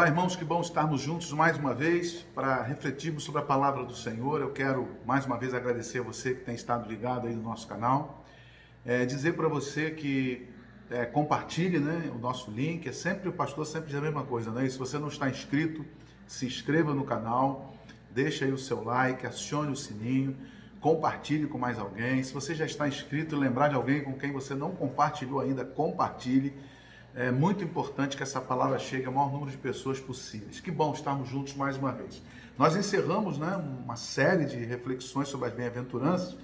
Olá, irmãos, que bom estarmos juntos mais uma vez para refletirmos sobre a palavra do Senhor. Eu quero mais uma vez agradecer a você que tem estado ligado aí no nosso canal. Dizer para você que compartilhe, né, o nosso link. O pastor sempre diz a mesma coisa, né? E se você não está inscrito, se inscreva no canal, deixa aí o seu like, acione o sininho, compartilhe com mais alguém. Se você já está inscrito e lembrar de alguém com quem você não compartilhou ainda, compartilhe. É muito importante que essa palavra chegue ao maior número de pessoas possíveis. Que bom estarmos juntos mais uma vez. Nós encerramos, né, uma série de reflexões sobre as bem-aventuranças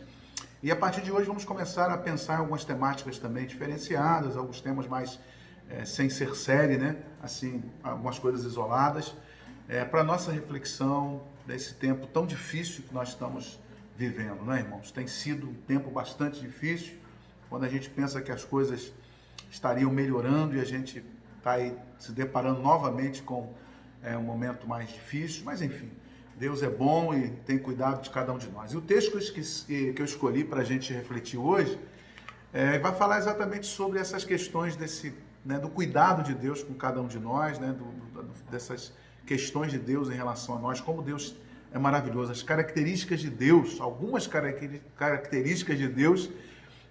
e a partir de hoje vamos começar a pensar em algumas temáticas também diferenciadas, alguns temas mais sem ser série, né, assim, algumas coisas isoladas, para nossa reflexão desse tempo tão difícil que nós estamos vivendo, né, irmãos? Tem sido um tempo bastante difícil, quando a gente pensa que as coisas estariam melhorando e a gente está aí se deparando novamente com um momento mais difícil, mas enfim, Deus é bom e tem cuidado de cada um de nós. E o texto que eu escolhi para a gente refletir hoje vai falar exatamente sobre essas questões do cuidado de Deus com cada um de nós, né, dessas questões de Deus em relação a nós, como Deus é maravilhoso, as características de Deus, algumas características de Deus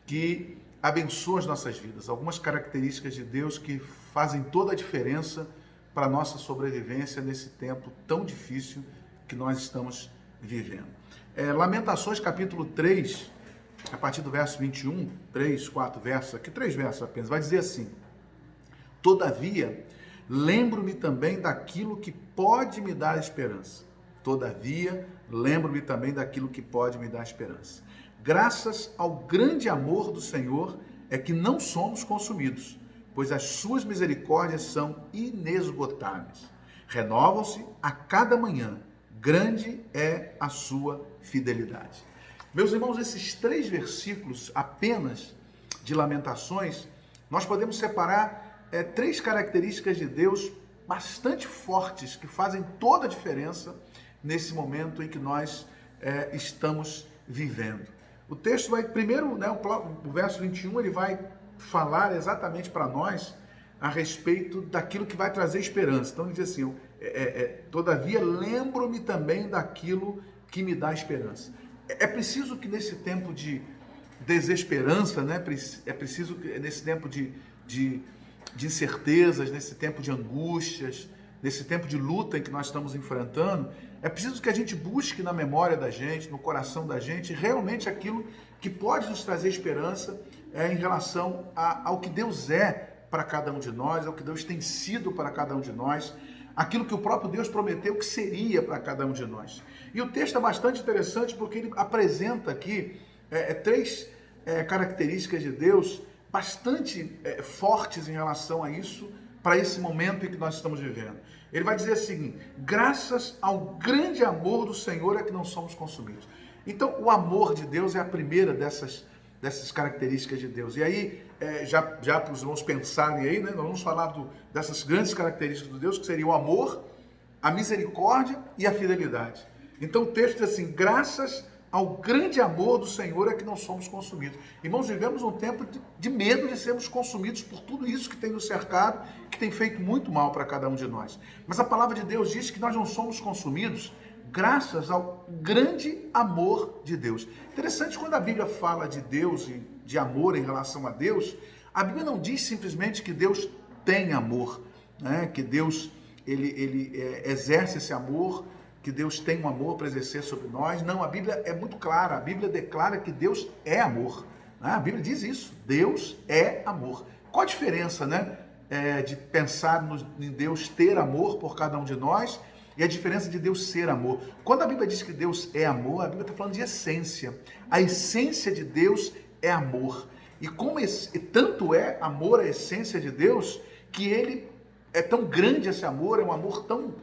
que abençoa as nossas vidas, algumas características de Deus que fazem toda a diferença para a nossa sobrevivência nesse tempo tão difícil que nós estamos vivendo. Lamentações capítulo 3, a partir do verso 21, 4 versos, aqui 3 versos apenas, vai dizer assim: Todavia, lembro-me também daquilo que pode me dar esperança. Todavia, lembro-me também daquilo que pode me dar esperança. Graças ao grande amor do Senhor é que não somos consumidos, pois as suas misericórdias são inesgotáveis. Renovam-se a cada manhã, grande é a sua fidelidade. Meus irmãos, esses 3 versículos apenas de Lamentações, nós podemos separar 3 características de Deus bastante fortes, que fazem toda a diferença nesse momento em que nós estamos vivendo. O texto vai, primeiro, né, o verso 21, ele vai falar exatamente para nós a respeito daquilo que vai trazer esperança. Então ele diz assim, todavia lembro-me também daquilo que me dá esperança. É preciso que nesse tempo de desesperança, né, é preciso que nesse tempo de incertezas, nesse tempo de angústias, nesse tempo de luta em que nós estamos enfrentando, é preciso que a gente busque na memória da gente, no coração da gente, realmente aquilo que pode nos trazer esperança em relação ao que Deus é para cada um de nós, ao que Deus tem sido para cada um de nós, aquilo que o próprio Deus prometeu que seria para cada um de nós. E o texto é bastante interessante porque ele apresenta aqui 3 características de Deus bastante fortes em relação a isso, para esse momento em que nós estamos vivendo. Ele vai dizer assim: graças ao grande amor do Senhor é que não somos consumidos. Então, o amor de Deus é a primeira dessas características de Deus. E aí, já para os irmãos pensarem aí, né, nós vamos falar dessas grandes características de Deus, que seriam o amor, a misericórdia e a fidelidade. Então, o texto diz assim: graças ao grande amor do Senhor é que não somos consumidos. Irmãos, vivemos um tempo de medo de sermos consumidos por tudo isso que tem nos cercado, que tem feito muito mal para cada um de nós. Mas a palavra de Deus diz que nós não somos consumidos graças ao grande amor de Deus. Interessante, quando a Bíblia fala de Deus e de amor em relação a Deus, a Bíblia não diz simplesmente que Deus tem amor, né? Que Deus ele exerce esse amor, que Deus tem um amor para exercer sobre nós. Não, a Bíblia é muito clara, a Bíblia declara que Deus é amor. Né? A Bíblia diz isso, Deus é amor. Qual a diferença, né, de pensar em Deus ter amor por cada um de nós e a diferença de Deus ser amor? Quando a Bíblia diz que Deus é amor, a Bíblia está falando de essência. A essência de Deus é amor. E como tanto é amor a essência de Deus, que ele é tão grande, esse amor, é um amor tão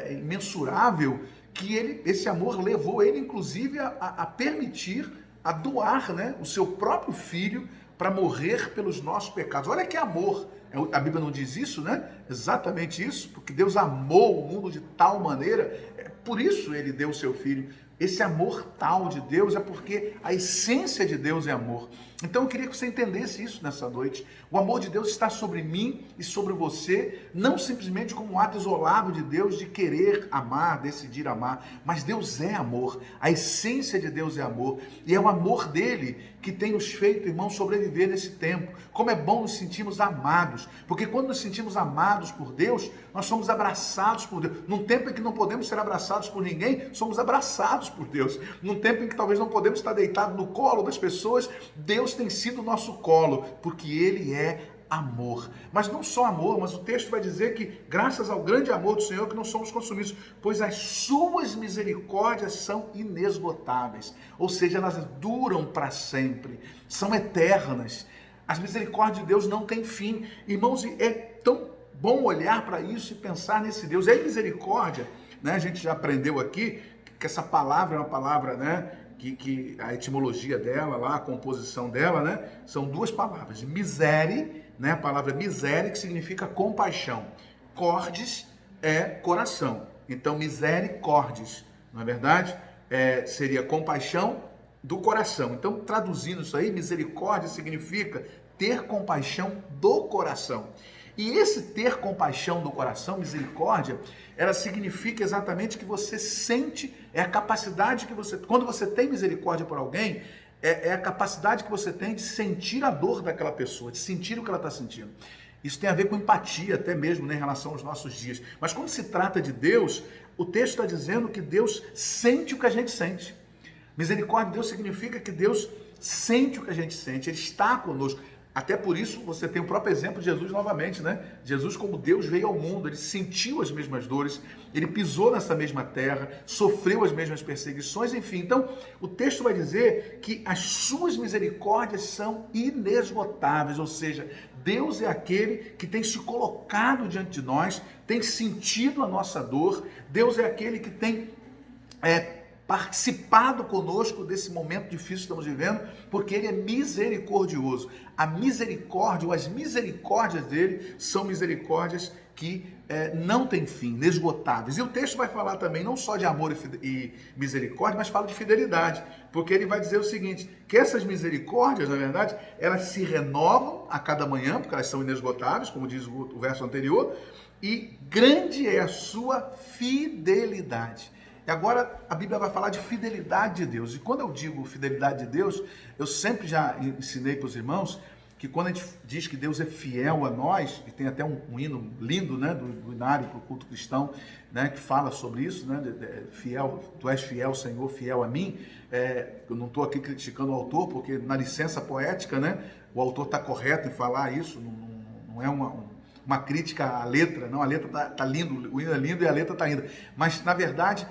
imensurável, que esse amor levou ele, inclusive, a permitir, a doar, né, o seu próprio filho para morrer pelos nossos pecados. Olha que amor! A Bíblia não diz isso, né? Exatamente isso, porque Deus amou o mundo de tal maneira, por isso ele deu o seu filho esse amor tal de Deus é porque a essência de Deus é amor. Então eu queria que você entendesse isso nessa noite. O amor de Deus está sobre mim e sobre você, não simplesmente como um ato isolado de Deus de querer amar, decidir amar, mas Deus é amor. A essência de Deus é amor. E é o amor dele que tem nos feito, irmãos, sobreviver nesse tempo. Como é bom nos sentirmos amados, porque quando nos sentimos amados por Deus, nós somos abraçados por Deus. Num tempo em que não podemos ser abraçados por ninguém, somos abraçados por Deus. Num tempo em que talvez não podemos estar deitados no colo das pessoas, Deus tem sido o nosso colo, porque Ele é amor. Mas não só amor, mas o texto vai dizer que graças ao grande amor do Senhor que não somos consumidos, pois as suas misericórdias são inesgotáveis. Ou seja, elas duram para sempre, são eternas. As misericórdias de Deus não têm fim. Irmãos, é tão bom olhar para isso e pensar nesse Deus. E a misericórdia, né, a gente já aprendeu aqui que essa palavra é uma palavra, né, que a etimologia dela, lá, a composição dela, né, são duas palavras. Misere, né, a palavra misere, que significa compaixão. Cordes é coração. Então, misericórdias, não é verdade? Seria compaixão do coração. Então, traduzindo isso aí, misericórdia significa ter compaixão do coração. E esse ter compaixão do coração, misericórdia, ela significa exatamente que você sente, é a capacidade que você, quando você tem misericórdia por alguém, é a capacidade que você tem de sentir a dor daquela pessoa, de sentir o que ela está sentindo. Isso tem a ver com empatia, até mesmo, né, em relação aos nossos dias. Mas quando se trata de Deus, o texto está dizendo que Deus sente o que a gente sente. Misericórdia de Deus significa que Deus sente o que a gente sente, Ele está conosco. Até por isso você tem o próprio exemplo de Jesus novamente, né? Jesus, como Deus, veio ao mundo, ele sentiu as mesmas dores, ele pisou nessa mesma terra, sofreu as mesmas perseguições, enfim. Então, o texto vai dizer que as suas misericórdias são inesgotáveis, ou seja, Deus é aquele que tem se colocado diante de nós, tem sentido a nossa dor, Deus é aquele que tem participado conosco desse momento difícil que estamos vivendo, porque Ele é misericordioso. A misericórdia, ou as misericórdias dele, são misericórdias que não têm fim, inesgotáveis. E o texto vai falar também não só de amor e misericórdia, mas fala de fidelidade, porque ele vai dizer o seguinte, que essas misericórdias, na verdade, elas se renovam a cada manhã, porque elas são inesgotáveis, como diz o verso anterior, e grande é a sua fidelidade. E agora a Bíblia vai falar de fidelidade de Deus. E quando eu digo fidelidade de Deus, eu sempre já ensinei para os irmãos que quando a gente diz que Deus é fiel a nós, e tem até um hino lindo, né, do hinário para o culto cristão, né, que fala sobre isso, né, fiel, tu és fiel, Senhor, fiel a mim. Eu não estou aqui criticando o autor, porque na licença poética, né, o autor está correto em falar isso, não é uma crítica à letra, não, a letra está lindo, o hino é lindo e a letra está linda. Mas, na verdade,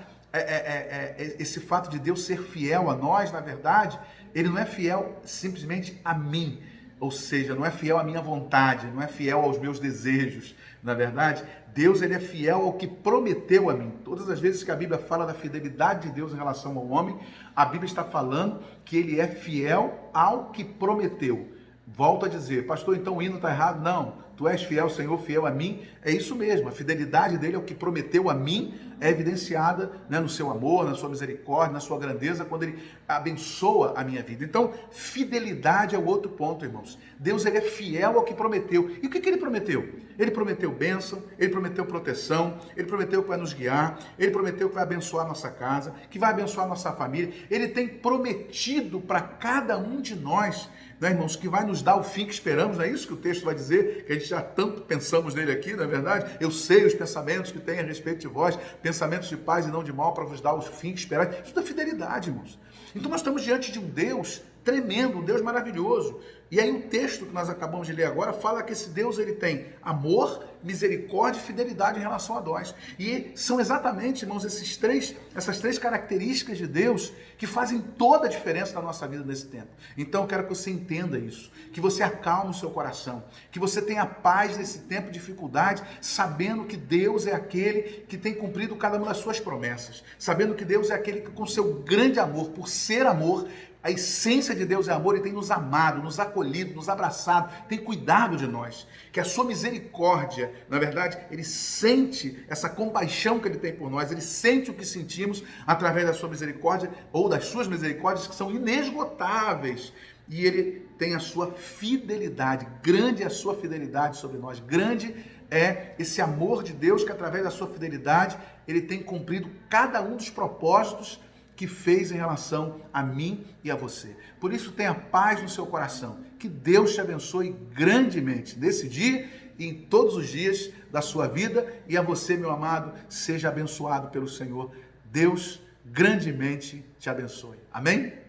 esse fato de Deus ser fiel a nós, na verdade, Ele não é fiel simplesmente a mim, ou seja, não é fiel à minha vontade, não é fiel aos meus desejos, na verdade, Deus ele é fiel ao que prometeu a mim. Todas as vezes que a Bíblia fala da fidelidade de Deus em relação ao homem, a Bíblia está falando que Ele é fiel ao que prometeu. Volto a dizer, pastor, então o hino está errado? Não. Tu és fiel, Senhor, fiel a mim. É isso mesmo, a fidelidade dele ao que prometeu a mim é evidenciada, né, no seu amor, na sua misericórdia, na sua grandeza, quando ele abençoa a minha vida. Então, fidelidade é o outro ponto, irmãos. Deus ele é fiel ao que prometeu. E o que ele prometeu? Ele prometeu bênção, ele prometeu proteção, ele prometeu que vai nos guiar, ele prometeu que vai abençoar a nossa casa, que vai abençoar a nossa família. Ele tem prometido para cada um de nós, né, irmãos, que vai nos dar o fim que esperamos, não é isso que o texto vai dizer, que a gente já tanto pensamos nele aqui, não é verdade? Eu sei os pensamentos que tem a respeito de vós, pensamentos de paz e não de mal, para vos dar o fim que esperais. Isso é fidelidade, irmãos. Então nós estamos diante de um Deus tremendo, um Deus maravilhoso. E aí o texto que nós acabamos de ler agora fala que esse Deus ele tem amor, misericórdia e fidelidade em relação a nós. E são exatamente, irmãos, essas três características de Deus que fazem toda a diferença na nossa vida nesse tempo. Então eu quero que você entenda isso, que você acalme o seu coração, que você tenha paz nesse tempo de dificuldade, sabendo que Deus é aquele que tem cumprido cada uma das suas promessas, sabendo que Deus é aquele que com seu grande amor, por ser amor, a essência de Deus é amor e tem nos amado, nos acolhido, nos abraçado, tem cuidado de nós. Que a sua misericórdia, na verdade, ele sente essa compaixão que ele tem por nós, ele sente o que sentimos através da sua misericórdia ou das suas misericórdias que são inesgotáveis. E ele tem a sua fidelidade, grande é a sua fidelidade sobre nós, grande é esse amor de Deus que através da sua fidelidade ele tem cumprido cada um dos propósitos que fez em relação a mim e a você. Por isso tenha paz no seu coração, que Deus te abençoe grandemente nesse dia e em todos os dias da sua vida, e a você, meu amado, seja abençoado pelo Senhor. Deus grandemente te abençoe. Amém?